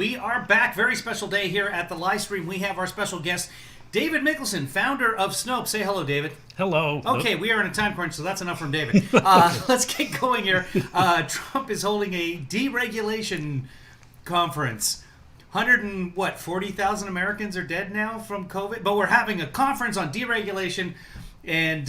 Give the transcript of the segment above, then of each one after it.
We are back. Very special day here at the live stream. We have our special guest, David Mikkelsen, founder of Snopes. Say hello, David. Hello. Okay, we are in a time crunch, so that's enough from David. Let's get going here. Trump is holding a deregulation conference. 40,000 Americans are dead now from COVID, but we're having a conference on deregulation. And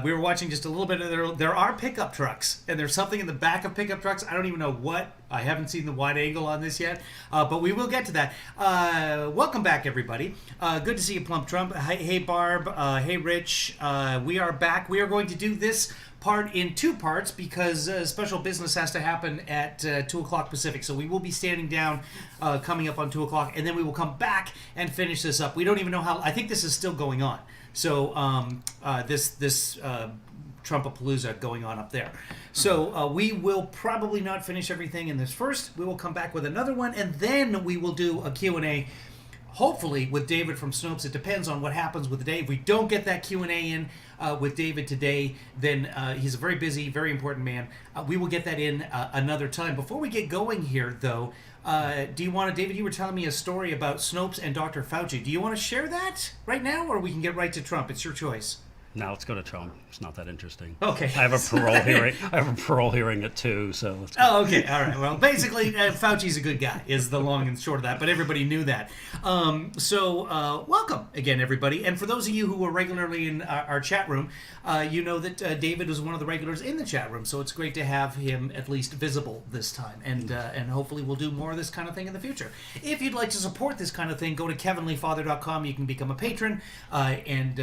we were watching just a little bit of there are pickup trucks, and there's something in the back of pickup trucks. I don't even know what. I haven't seen the wide angle on this yet, but we will get to that. Welcome back, everybody. Good to see you, Plump Trump. Hey, Barb. Hey, Rich. We are back. We are going to do this part in two parts because special business has to happen at 2 o'clock Pacific. So we will be standing down coming up on 2 o'clock, and then we will come back and finish this up. We don't even know how. I think this is still going on. So this Trumpapalooza going on up there. So we will probably not finish everything in this first. We will come back with another one, and then we will do a Q&A, hopefully with David from Snopes. It depends on what happens with the day. If we don't get that Q&A in with David today, then he's a very busy, very important man. We will get that in another time. Before we get going here, though, do you want to, David, you were telling me a story about Snopes and Dr. Fauci. Do you want to share that right now, or we can get right to Trump? It's your choice. Now let's go to Trump. It's not that interesting. Okay. I have a parole hearing. I have a parole hearing at 2, so let's go. Oh, okay. All right. Well, basically, Fauci's a good guy is the long and short of that, but everybody knew that. Welcome again, everybody. And for those of you who are regularly in our chat room, you know that David was one of the regulars in the chat room, so it's great to have him at least visible this time. And hopefully we'll do more of this kind of thing in the future. If you'd like to support this kind of thing, go to kevinleefather.com. You can become a patron and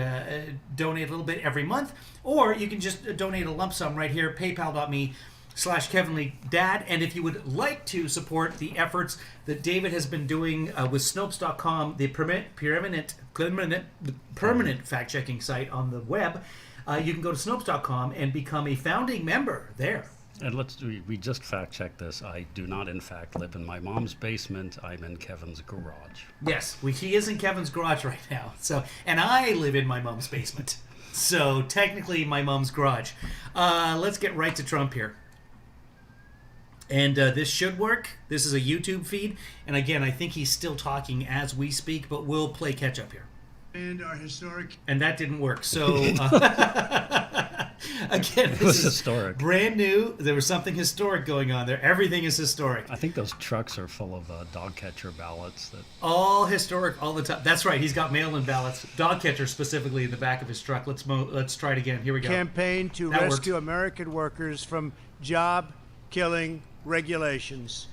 donate a little bit every month, or you can just donate a lump sum right here, paypal.me/KevinLeeDad. And if you would like to support the efforts that David has been doing with Snopes.com, the permanent fact-checking site on the web, you can go to Snopes.com and become a founding member there. And we just fact-checked this. I do not, in fact, live in my mom's basement. I'm in Kevin's garage. Yes, he is in Kevin's garage right now. So, and I live in my mom's basement. So technically my mom's garage. Let's get right to Trump here. And this should work. This is a YouTube feed. And again, I think he's still talking as we speak, but we'll play catch up here. And our historic. And that didn't work. So again, this is historic. Brand new. There was something historic going on there. Everything is historic. I think those trucks are full of dog catcher ballots. All historic all the time. That's right. He's got mail-in ballots. Dog catcher specifically in the back of his truck. Let's try it again. Here we go. Campaign to That rescue worked. American workers from job-killing regulations.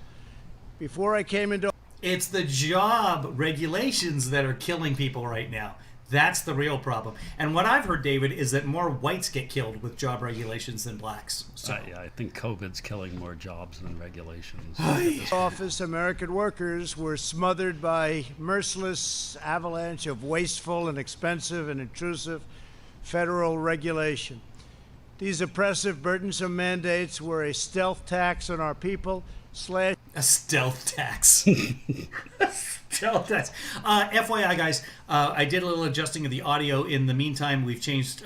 Before I came into It's the job regulations that are killing people right now. That's the real problem. And what I've heard, David, is that more whites get killed with job regulations than blacks. So. Yeah, I think COVID's killing more jobs than regulations. office, American workers were smothered by merciless avalanche of wasteful and expensive and intrusive federal regulation. These oppressive, burdensome mandates were a stealth tax on our people, A stealth tax. Stealth tax. FYI, guys, I did a little adjusting of the audio. In the meantime, we've changed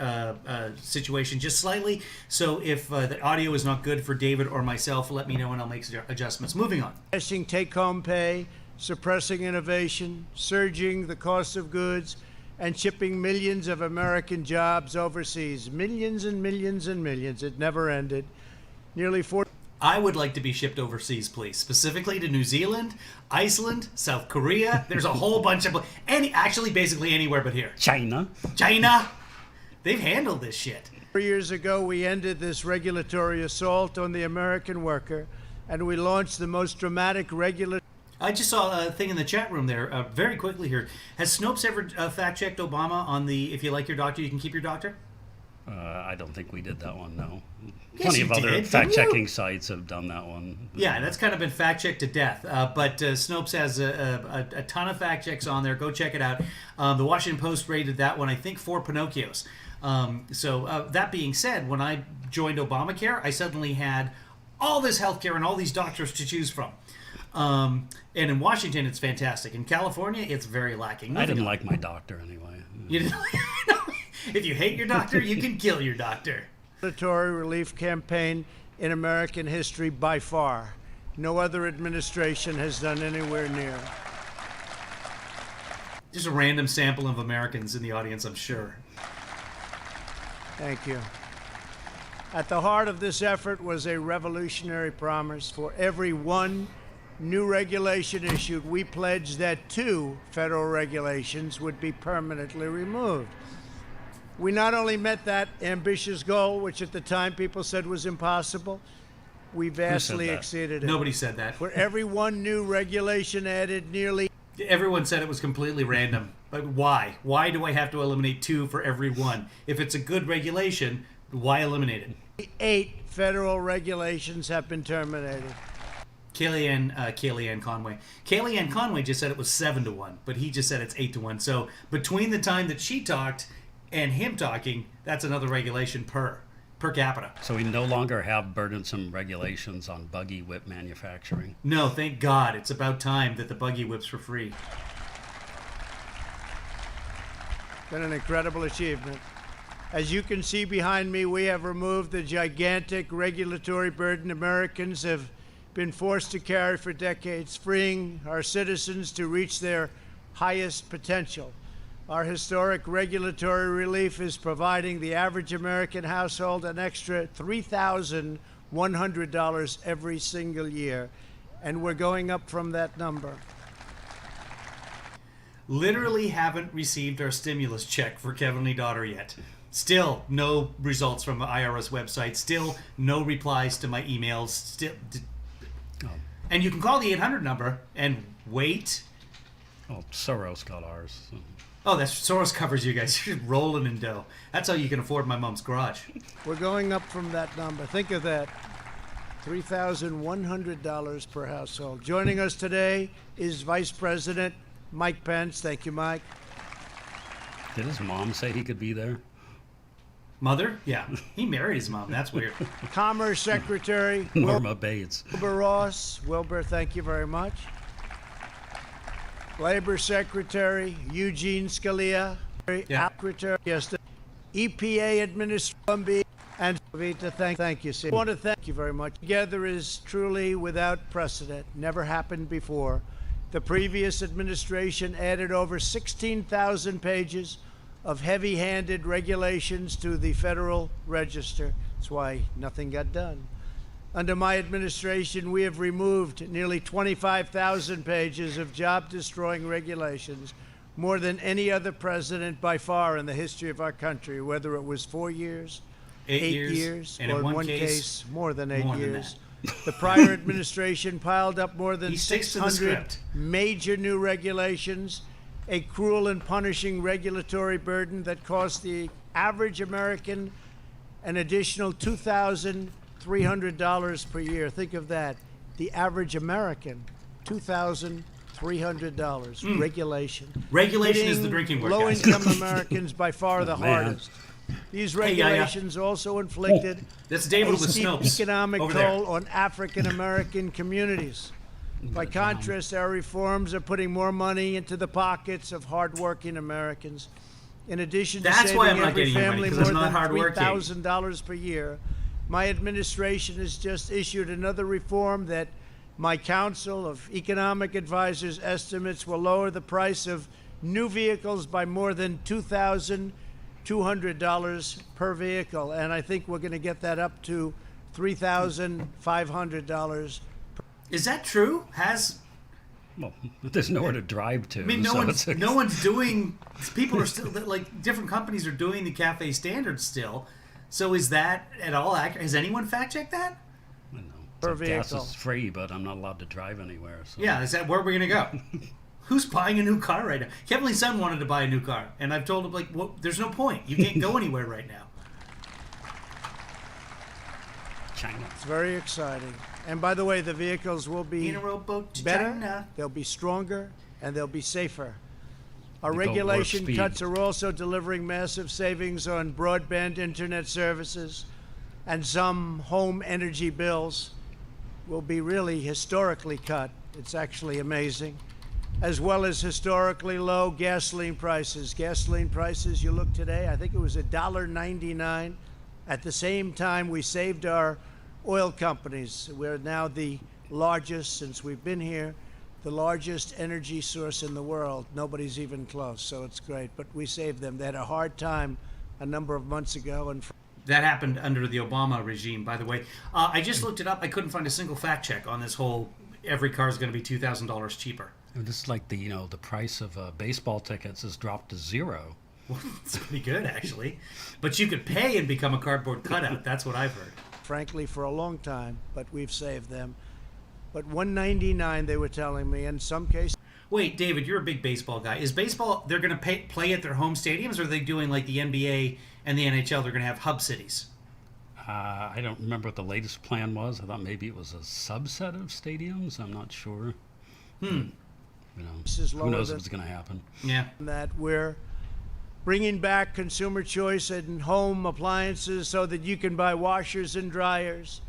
situation just slightly. So if the audio is not good for David or myself, let me know and I'll make adjustments. Moving on. slashing take-home pay, suppressing innovation, surging the cost of goods, and shipping millions of American jobs overseas. Millions and millions and millions. It never ended. Nearly 40. I would like to be shipped overseas, please. Specifically to New Zealand, Iceland, South Korea. There's a whole bunch of... basically anywhere but here. China. China. They've handled this shit. 4 years ago, we ended this regulatory assault on the American worker, and we launched the most dramatic regulatory... I just saw a thing in the chat room there, very quickly here. Has Snopes ever fact-checked Obama on the if you like your doctor, you can keep your doctor? I don't think we did that one, no. Yes, Plenty you of other did, fact-checking sites have done that one. Yeah, that's kind of been fact-checked to death. But Snopes has a ton of fact-checks on there. Go check it out. The Washington Post rated that one, I think, 4 Pinocchios. That being said, when I joined Obamacare, I suddenly had all this healthcare and all these doctors to choose from. And in Washington, it's fantastic. In California, it's very lacking. I didn't like my doctor anyway. You didn't. If you hate your doctor, you can kill your doctor. relief campaign in American history by far. no other administration has done anywhere near. Just a random sample of Americans in the audience, I'm sure. Thank you. At the heart of this effort was a revolutionary promise. For every one new regulation issued, we pledged that 2 federal regulations would be permanently removed. We not only met that ambitious goal, which at the time people said was impossible, we vastly exceeded it. Nobody said that. For every one new regulation added, nearly Everyone said it was completely random. But why? Why do I have to eliminate 2 for every one? If it's a good regulation, why eliminate it? 8 federal regulations have been terminated. Kayleigh Conway. Kayleigh Conway just said it was 7-1, but he just said it's 8-1. So between the time that she talked and him talking, that's another regulation per capita. So we no longer have burdensome regulations on buggy whip manufacturing. No, thank God. It's about time that the buggy whips were free. Been an incredible achievement. As you can see behind me, we have removed the gigantic regulatory burden Americans have been forced to carry for decades, freeing our citizens to reach their highest potential. Our historic regulatory relief is providing the average American household an extra $3,100 every single year, and we're going up from that number. Literally haven't received our stimulus check for Kevin Lee Daughter yet. Still no results from the IRS website. Still no replies to my emails. Still, and you can call the 800 number and wait. Oh, Soros got ours. So. Oh, that's Soros covers you guys. You're rolling in dough. That's how you can afford my mom's garage. We're going up from that number. Think of that. $3,100 per household. Joining us today is Vice President Mike Pence. Thank you, Mike. Did his mom say he could be there? Mother? Yeah. He married his mom. That's weird. Commerce Secretary Norma Bates. Wilbur Ross. Wilbur, thank you very much. Labor Secretary Eugene Scalia. Yeah. Secretary yesterday. EPA Administrator and Vita, thank you, sir. I want to thank you very much. Together is truly without precedent. Never happened before. The previous administration added over 16,000 pages of heavy-handed regulations to the Federal Register. That's why nothing got done. Under my administration, we have removed nearly 25,000 pages of job-destroying regulations, more than any other president by far in the history of our country, whether it was 4 years, 8 years, and or in in one case, more than 8 more than years. The prior administration piled up more than He sticks to the 600 script. major new regulations, a cruel and punishing regulatory burden that cost the average American an additional $2,300 per year. Think of that. The average American, $2,300. Regulation. Regulation is Hitting the drinking word, guys. low-income Americans by far the Man. hardest. These Hey, yeah, yeah. regulations also inflicted That's David a with steep Snopes. economic over there. toll on African American communities. By contrast, our reforms are putting more money into the pockets of hardworking Americans. In addition to That's saving why I'm not every getting your money, family 'cause more I'm not than hardworking. $3,000 per year, my administration has just issued another reform that my Council of Economic Advisors estimates will lower the price of new vehicles by more than $2,200 per vehicle. And I think we're going to get that up to $3,500. Is that true? Well, there's nowhere to drive to. I mean, so it's- no one's doing. People are still like different companies are doing the cafe standards still. So is that at all accurate? Has anyone fact checked that? I know. Per Gas vehicle. is free, but I'm not allowed to drive anywhere. So. Yeah, is that where we're gonna go? Who's buying a new car right now? Kevin Lee's son wanted to buy a new car, and I've told him like, well, there's no point. You can't go anywhere right now. China. It's very exciting. And by the way, the vehicles will be In a rowboat to better, China. they'll be stronger, and they'll be safer. Our They go warp regulation speed. cuts are also delivering massive savings on broadband internet services, and some home energy bills will be really historically cut. It's actually amazing. As well as historically low gasoline prices. Gasoline prices, you look today, I think it was $1.99. At the same time, we saved our oil companies. We're now the largest, since we've been here, the largest energy source in the world. Nobody's even close, so it's great. But we saved them. They had a hard time a number of months ago, and That happened under the Obama regime, by the way. I just looked it up. I couldn't find a single fact check on this whole every car is going to be $2,000 cheaper. This is like the price of baseball tickets has dropped to zero. Well, it's pretty good, actually. But you could pay and become a cardboard cutout. That's what I've heard. frankly, for a long time, but we've saved them. But 199, they were telling me, in some cases. Wait, David, you're a big baseball guy. Is baseball, they're going to play at their home stadiums, or are they doing like the NBA and the NHL? They're going to have hub cities. I don't remember what the latest plan was. I thought maybe it was a subset of stadiums. I'm not sure. Who knows what's going to happen? Yeah. That we're bringing back consumer choice in home appliances so that you can buy washers and dryers,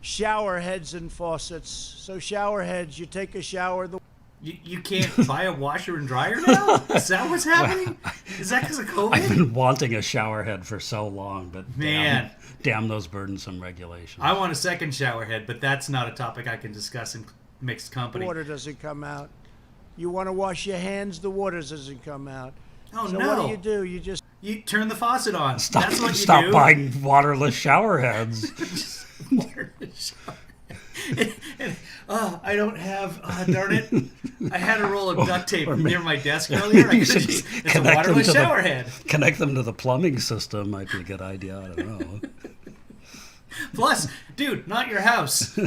shower heads and faucets. So shower heads, you take a shower. You can't buy a washer and dryer now? Is that what's happening? Is that because of COVID? I've been wanting a shower head for so long, but Man. damn those burdensome regulations. I want a second shower head, but that's not a topic I can discuss in mixed company. Water doesn't come out. You want to wash your hands, the water doesn't come out. Oh, so no. what do? You just You turn the faucet on. Stop, That's what you stop do. buying waterless shower heads. I don't have, darn it. I had a roll of duct tape near my desk earlier. It's a waterless shower head. Connect them to the plumbing system might be a good idea. I don't know. Plus, dude, not your house.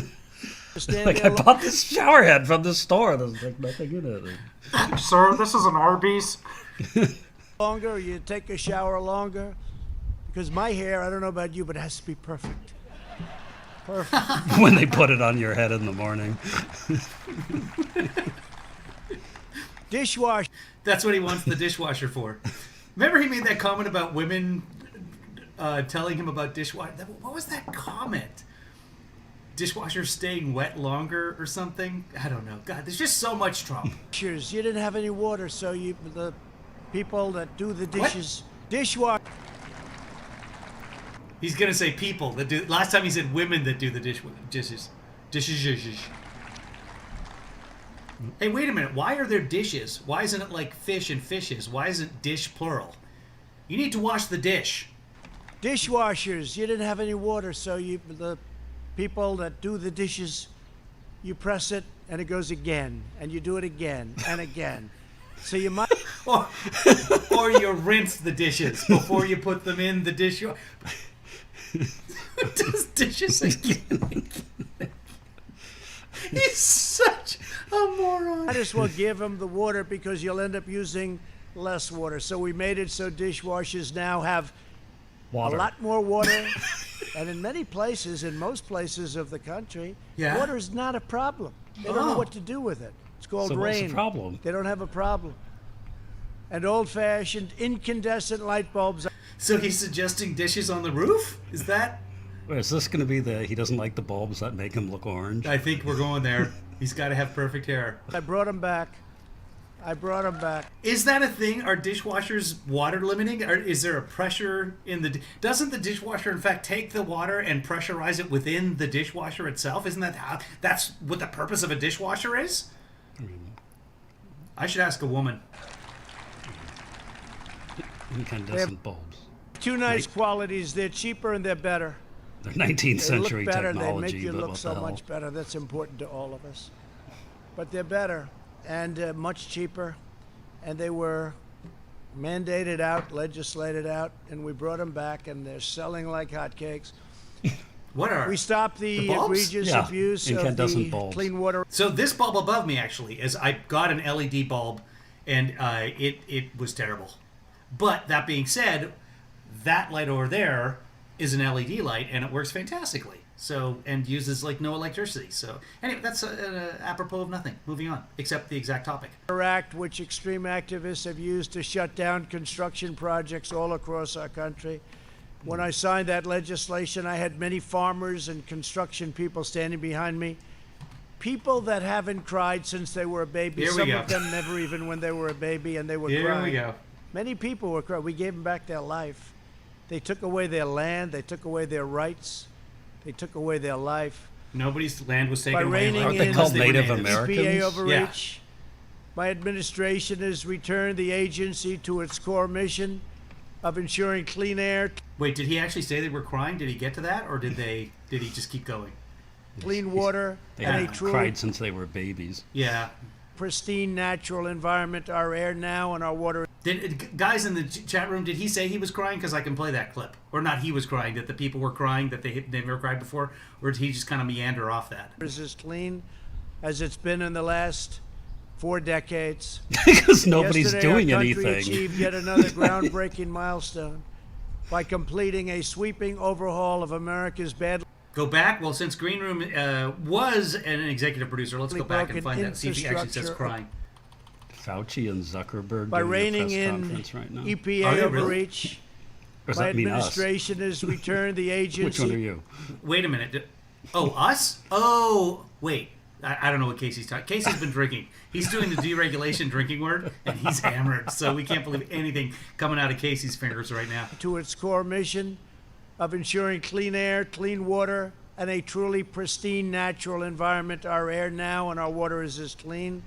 stand Like, there I bought this shower head from the store. There's like nothing in it. Sir, this is an Arby's. longer, you take a shower longer. Because my hair, I don't know about you, but it has to be perfect. Perfect. When they put it on your head in the morning. Dishwasher. That's what he wants the dishwasher for. Remember he made that comment about women telling him about dishwasher? What was that comment? Dishwashers staying wet longer or something? I don't know. God, there's just so much Trump. You didn't have any water, so the people that do the dishes, dishwasher. He's going to say people that do. Last time he said women that do the dishes. Dishes. Hey, wait a minute. Why are there dishes? Why isn't it like fish and fishes? Why isn't dish plural? You need to wash the dish. Dishwashers, you didn't have any water, so the people that do the dishes, you press it and it goes again, and you do it again and again. So you might. Or you rinse the dishes before you put them in the dishwasher. Who does dishes again? He's such a moron. Might as well give them the water because you'll end up using less water. So we made it so dishwashers now have Water. a lot more water. And in many places, in most places of the country, Yeah. water is not a problem. They don't know what to do with it. It's called So rain. what's the problem? They don't have a problem. And old-fashioned incandescent light bulbs. So he's suggesting dishes on the roof? Is that? Wait, is this going to be he doesn't like the bulbs that make him look orange? I think we're going there. He's got to have perfect hair. I brought them back. Is that a thing? Are dishwashers water limiting? Or is there a pressure in the... Doesn't the dishwasher, in fact, take the water and pressurize it within the dishwasher itself? Isn't that how... That's what the purpose of a dishwasher is? I should ask a woman. Incandescent bulbs. Two nice qualities. They're cheaper and they're better. They're 19th century They look better. technology, They make you but look what so the hell? much better. That's important to all of us. But they're better and much cheaper. And they were mandated out, legislated out, and we brought them back, and they're selling like hotcakes. What are... We stopped the bulbs? egregious Yeah, abuse of incandescent the bulbs. clean water. So this bulb above me, actually, is I got an LED bulb, and it was terrible. But that being said, that light over there is an LED light, and it works fantastically. So, and uses like no electricity. So anyway, that's apropos of nothing. Moving on, except the exact topic. Act, which extreme activists have used to shut down construction projects all across our country. When I signed that legislation, I had many farmers and construction people standing behind me. People that haven't cried since they were a baby. Here we Some go. of them never even when they were a baby, and they were Here crying. we go. Many people were crying. We gave them back their life. They took away their land. They took away their rights. They took away their life. Nobody's land was By taken away. reining Aren't they in called Unless they were Native natives. Americans? EPA overreach, my administration has returned the agency to its core mission of ensuring clean air, Wait, did he actually say they were crying? Did he get to that, or did he just keep going? clean water, They and a haven't truly cried since they were babies. Yeah. pristine natural environment. Our air now and our water. Guys in the chat room, did he say he was crying? Because I can play that clip. Or not he was crying, that the people were crying, that they never cried before? Or did he just kind of meander off that? Is as clean as it's been in the last 4 decades. Because nobody's Yesterday, doing our country anything. achieved yet another groundbreaking milestone by completing a sweeping overhaul of America's badly Go back? Well, since Green Room was an executive producer, let's go back and find that. See if he actually says infrastructure crying. Fauci and Zuckerberg by doing a reining press in conference right now. EPA Are they really? overreach. Or does My that mean us? administration has returned the Which one are agency. you? Wait a minute. Oh, us? Oh, wait. I don't know what Casey's talking. Casey's been drinking. He's doing the deregulation drinking word, and he's hammered. So we can't believe anything coming out of Casey's fingers right now. To its core mission of ensuring clean air, clean water, and a truly pristine natural environment. Our air now and our water is as clean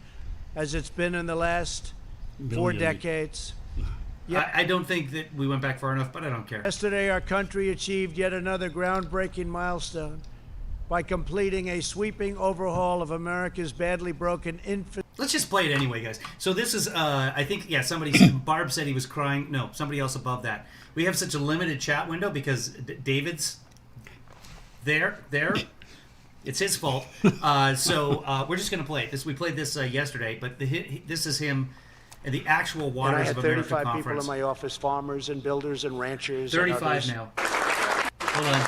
as it's been in the last 4 Million. decades. I don't think that we went back far enough, but I don't care. Yesterday, our country achieved yet another groundbreaking milestone by completing a sweeping overhaul of America's badly broken infrastructure. Let's just play it anyway, guys. So this is, I think, yeah, Barb said he was crying. No, somebody else above that. We have such a limited chat window because David's there. It's his fault. So we're just going to play it. We played this yesterday, but this is him at the actual And I Waters had of America 35 people conference. in my office, farmers and builders and ranchers. and 35 others. now. Hold on.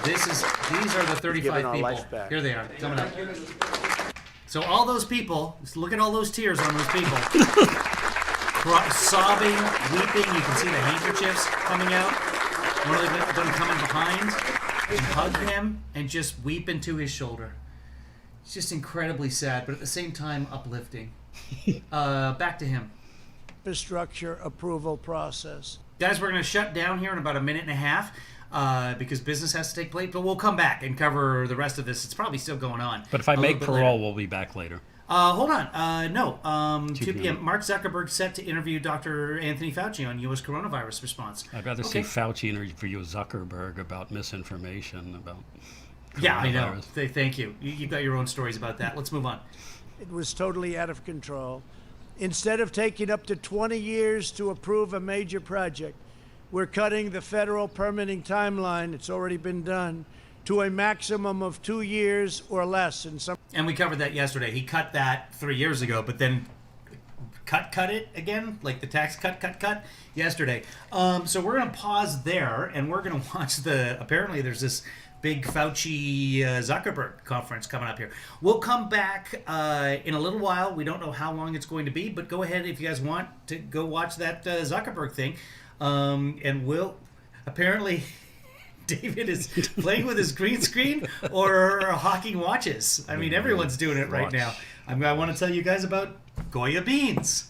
These are the 35 Giving our people. life back. Here they are, coming up. So all those people, just look at all those tears on those people. Sobbing, weeping. You can see the handkerchiefs coming out. One of them come in behind and hug him and just weep into his shoulder. It's just incredibly sad, but at the same time uplifting. Back to him. Infrastructure approval process. Guys, we're going to shut down here in about a minute and a half because business has to take place. But we'll come back and cover the rest of this. It's probably still going on. But if I a little make bit parole, later. we'll be back later. Hold on. No. 2 p.m. p.m. Mark Zuckerberg set to interview Dr. Anthony Fauci on U.S. coronavirus response. I'd rather see Fauci interview Zuckerberg about misinformation about Yeah, I know. coronavirus. Thank you. You've got your own stories about that. Let's move on. It was totally out of control. Instead of taking up to 20 years to approve a major project, we're cutting the federal permitting timeline, it's already been done, to a maximum of 2 years or less. In some And we covered that yesterday. He cut that 3 years ago, but then cut it again, like the tax cut yesterday. So we're going to pause there, and we're going to watch apparently there's this big Fauci Zuckerberg conference coming up here. We'll come back in a little while. We don't know how long it's going to be, but go ahead if you guys want to go watch that Zuckerberg thing. And we'll apparently David is playing with his green screen or hawking watches. I mean, everyone's doing it right now. I want to tell you guys about Goya beans.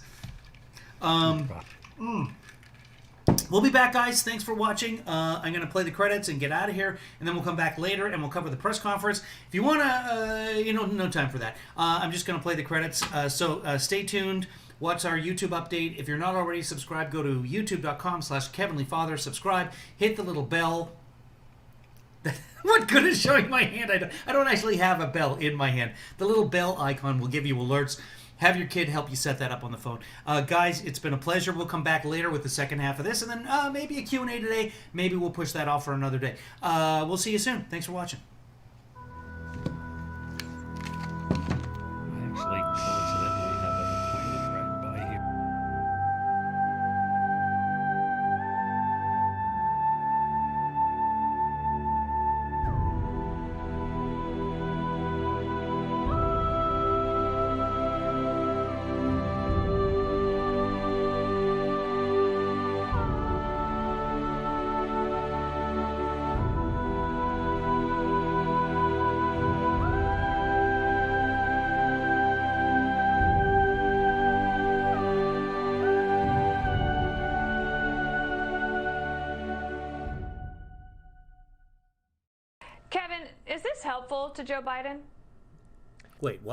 We'll be back, guys. Thanks for watching. I'm going to play the credits and get out of here, and then we'll come back later and we'll cover the press conference. If you want to, no time for that. I'm just going to play the credits. So stay tuned. Watch our YouTube update. If you're not already subscribed, go to youtube.com/KevinlyFather. Subscribe. Hit the little bell. What good is showing my hand? I don't actually have a bell in my hand. The little bell icon will give you alerts. Have your kid help you set that up on the phone. Guys, it's been a pleasure. We'll come back later with the second half of this, and then maybe a Q&A today. Maybe we'll push that off for another day. We'll see you soon. Thanks for watching. I actually Kevin, is this helpful to Joe Biden? Wait, what?